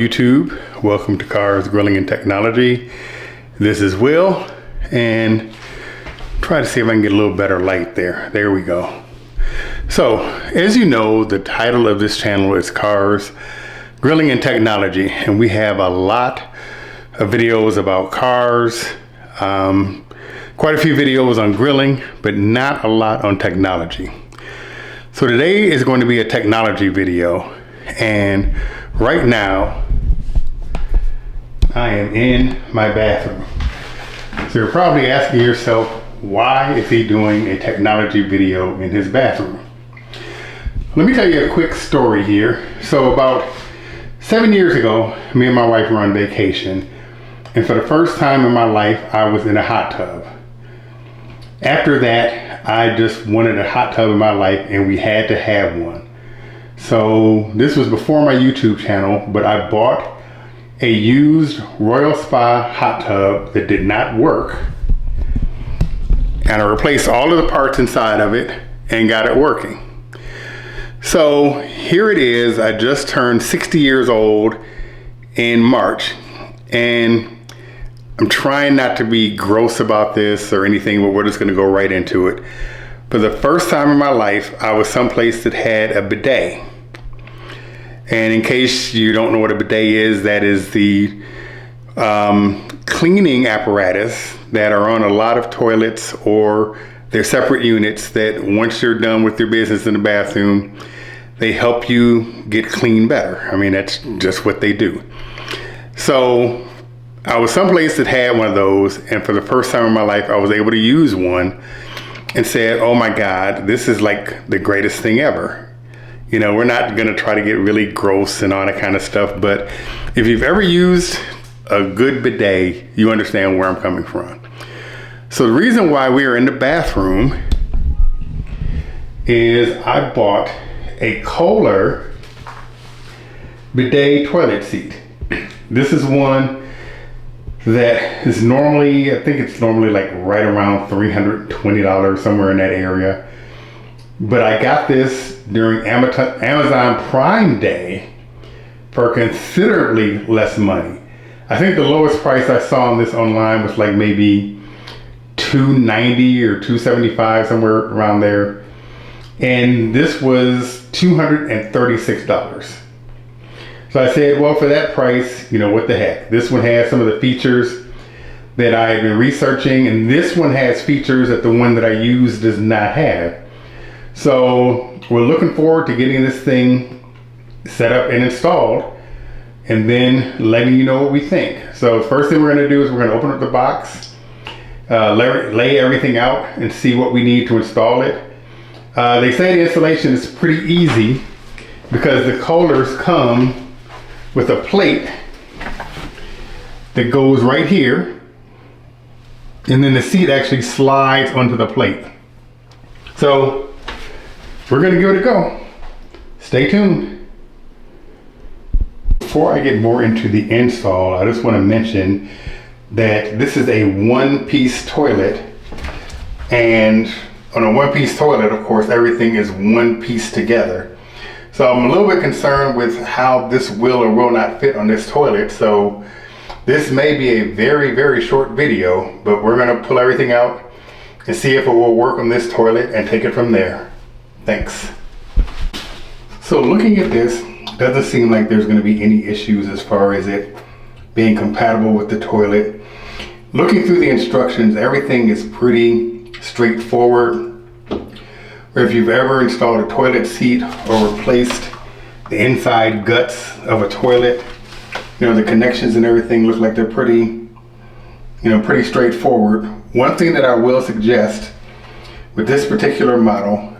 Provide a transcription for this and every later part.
YouTube, welcome to Cars, Grilling, and Technology. This is Will, and try to see if I can get a little better light there. There we go. So, as you know, the title of this channel is Cars, Grilling, and Technology, and we have a lot of videos about cars, quite a few videos on grilling, but not a lot on technology. So today is going to be a technology video, and right now I am in my bathroom. So you're probably asking yourself, why is he doing a technology video in his bathroom? Let me tell you a quick story here. So about 7 years ago, me and my wife were on vacation, and for the first time in my life, I was in a hot tub. After that, I just wanted a hot tub in my life, and we had to have one. So this was before my YouTube channel, but I bought a used Royal Spa hot tub that did not work, and I replaced all of the parts inside of it and got it working. So here it is. I just turned 60 years old in March, and I'm trying not to be gross about this or anything, but we're just gonna go right into it. For the first time in my life, I was someplace that had a bidet. And in case you don't know what a bidet is, that is the cleaning apparatus that are on a lot of toilets, or they're separate units that once you're done with your business in the bathroom, they help you get clean better. I mean, that's just what they do. So I was someplace that had one of those, and for the first time in my life, I was able to use one and said, oh my God, this is like the greatest thing ever. You know, we're not gonna try to get really gross and all that kind of stuff, but if you've ever used a good bidet, you understand where I'm coming from. So the reason why we are in the bathroom is I bought a Kohler bidet toilet seat. This is one that is normally, I think it's normally like right around $320, somewhere in that area. But I got this during Amazon Prime Day for considerably less money. I think the lowest price I saw on this online was like maybe $290 or $275, somewhere around there. And this was $236. So I said, well, for that price, you know, what the heck? This one has some of the features that I've been researching, and this one has features that the one that I use does not have. So we're looking forward to getting this thing set up and installed, and then letting you know what we think. So the first thing we're gonna do is we're gonna open up the box, lay everything out and see what we need to install it. They say the installation is pretty easy because the Kohlers come with a plate that goes right here, and then the seat actually slides onto the plate. So we're gonna give it a go. Stay tuned. Before I get more into the install, I just want to mention that this is a one-piece toilet, and on a one-piece toilet, of course, everything is one piece together. So I'm a little bit concerned with how this will or will not fit on this toilet. So this may be a very, very short video, but we're gonna pull everything out and see if it will work on this toilet and take it from there. Thanks. So looking at this, doesn't seem like there's gonna be any issues as far as it being compatible with the toilet. Looking through the instructions, everything is pretty straightforward. Or if you've ever installed a toilet seat or replaced the inside guts of a toilet, you know, the connections and everything look like they're pretty, you know, pretty straightforward. One thing that I will suggest with this particular model,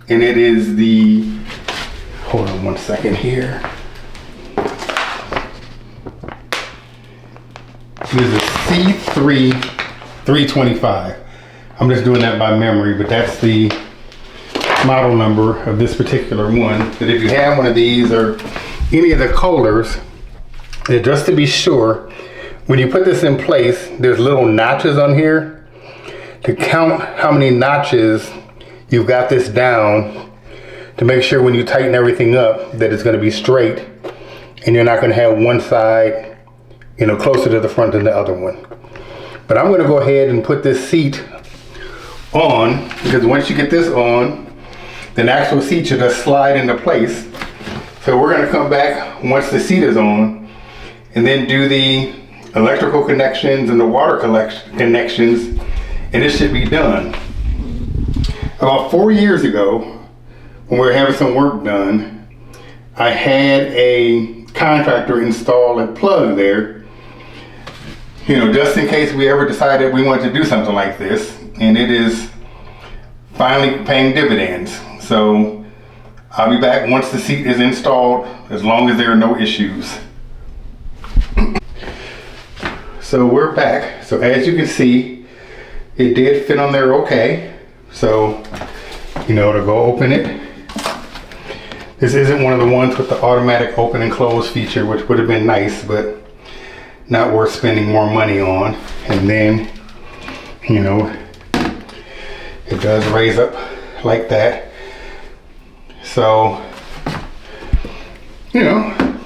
and it is the, hold on one second here. It is a C3 325. I'm just doing that by memory, but that's the model number of this particular one. That if you have one of these or any of the Kohlers, just to be sure, when you put this in place, there's little notches on here to count how many notches you've got this down, to make sure when you tighten everything up that it's going to be straight and you're not going to have one side, you know, closer to the front than the other one. But I'm going to go ahead and put this seat on, because once you get this on, the actual seat should just slide into place. So we're going to come back once the seat is on and then do the electrical connections and the water connections, and it should be done. About 4 years ago, when we were having some work done, I had a contractor install a plug there, you know, just in case we ever decided we wanted to do something like this, and it is finally paying dividends. So I'll be back once the seat is installed, as long as there are no issues. So we're back. So as you can see, it did fit on there okay. So, you know, to go open it. This isn't one of the ones with the automatic open and close feature, which would have been nice, but not worth spending more money on. And then, you know, it does raise up like that. So, you know,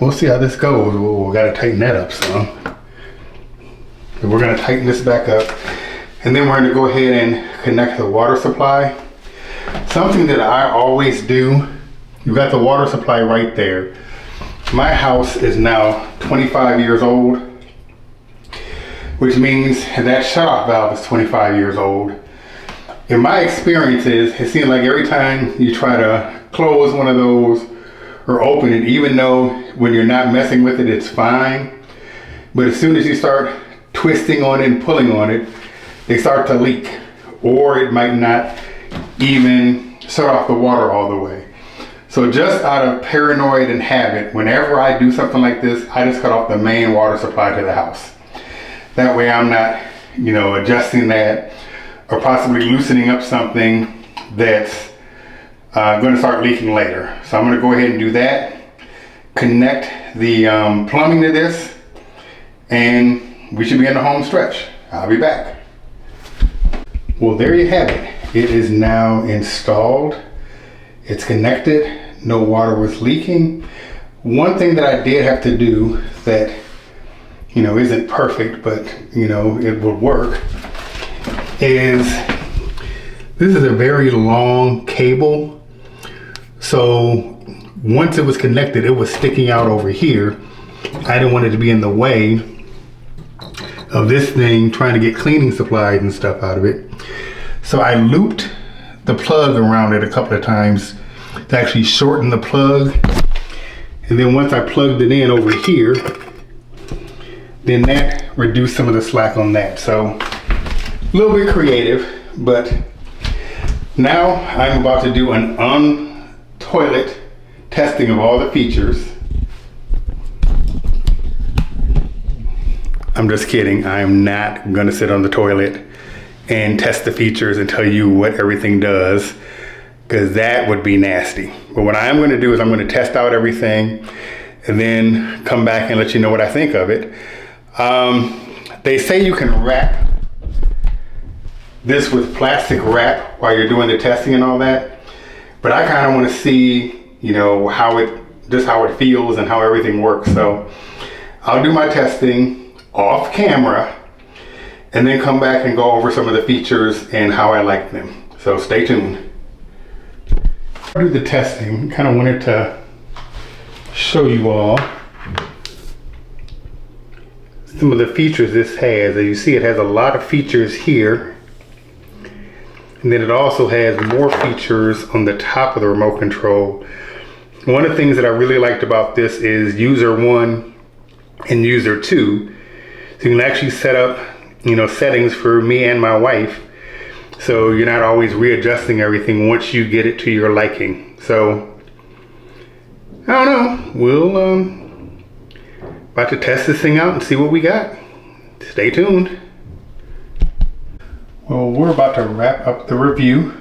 we'll see how this goes. We got to tighten that up some. So we're going to tighten this back up, and then we're going to go ahead and connect the water supply. Something that I always do, you got the water supply right there. My house is now 25 years old, which means that shutoff valve is 25 years old. In my experiences, it seems like every time you try to close one of those or open it, even though when you're not messing with it, it's fine. But as soon as you start twisting on it and pulling on it, they start to leak, or it might not even shut off the water all the way. So just out of paranoid and habit, whenever I do something like this, I just cut off the main water supply to the house. That way I'm not, you know, adjusting that or possibly loosening up something that's going to start leaking later. So I'm going to go ahead and do that, connect the plumbing to this, and we should be in the home stretch. I'll be back. Well, there you have it. It is now installed. It's connected. No water was leaking. One thing that I did have to do that, you know, isn't perfect, but, you know, it will work, is this is a very long cable. So once it was connected, it was sticking out over here. I didn't want it to be in the way of this thing trying to get cleaning supplies and stuff out of it. So I looped the plug around it a couple of times to actually shorten the plug. And then once I plugged it in over here, then that reduced some of the slack on that. So a little bit creative, but now I'm about to do an on-toilet testing of all the features. I'm just kidding. I'm not gonna sit on the toilet and test the features and tell you what everything does, because that would be nasty. But what I am gonna do is I'm gonna test out everything and then come back and let you know what I think of it. They say you can wrap this with plastic wrap while you're doing the testing and all that, but I kind of want to see, you know, how it feels and how everything works. So I'll do my testing off camera and then come back and go over some of the features and how I like them. So stay tuned. I'll do the testing. Kind of wanted to show you all some of the features this has. As you see, it has a lot of features here. And then it also has more features on the top of the remote control. One of the things that I really liked about this is user 1 and user 2. So you can actually set up, you know, settings for me and my wife. So you're not always readjusting everything once you get it to your liking. So I don't know, we'll about to test this thing out and see what we got. Stay tuned. Well, we're about to wrap up the review.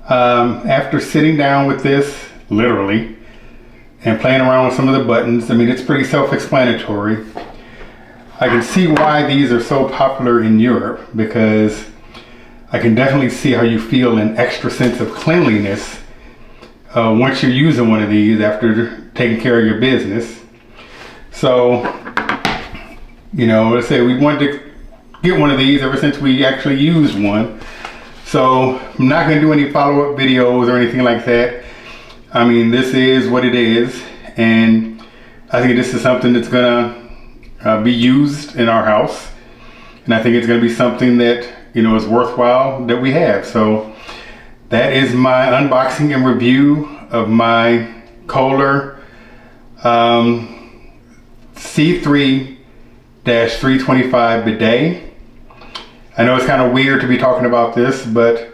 After sitting down with this, literally, and playing around with some of the buttons, I mean, it's pretty self-explanatory. I can see why these are so popular in Europe, because I can definitely see how you feel an extra sense of cleanliness once you're using one of these after taking care of your business. So, you know, let's say we wanted to get one of these ever since we actually used one. So I'm not going to do any follow-up videos or anything like that. I mean, this is what it is, and I think this is something that's going to be used in our house, and I think it's going to be something that, you know, is worthwhile that we have. So that is my unboxing and review of my Kohler C3-325 bidet. I know it's kind of weird to be talking about this, but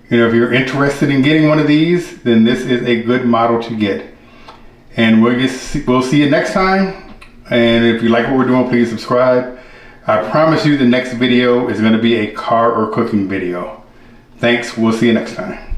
you know, if you're interested in getting one of these, then this is a good model to get. And we'll see you next time. And if you like what we're doing, please subscribe. I promise you the next video is going to be a car or cooking video. Thanks. We'll see you next time.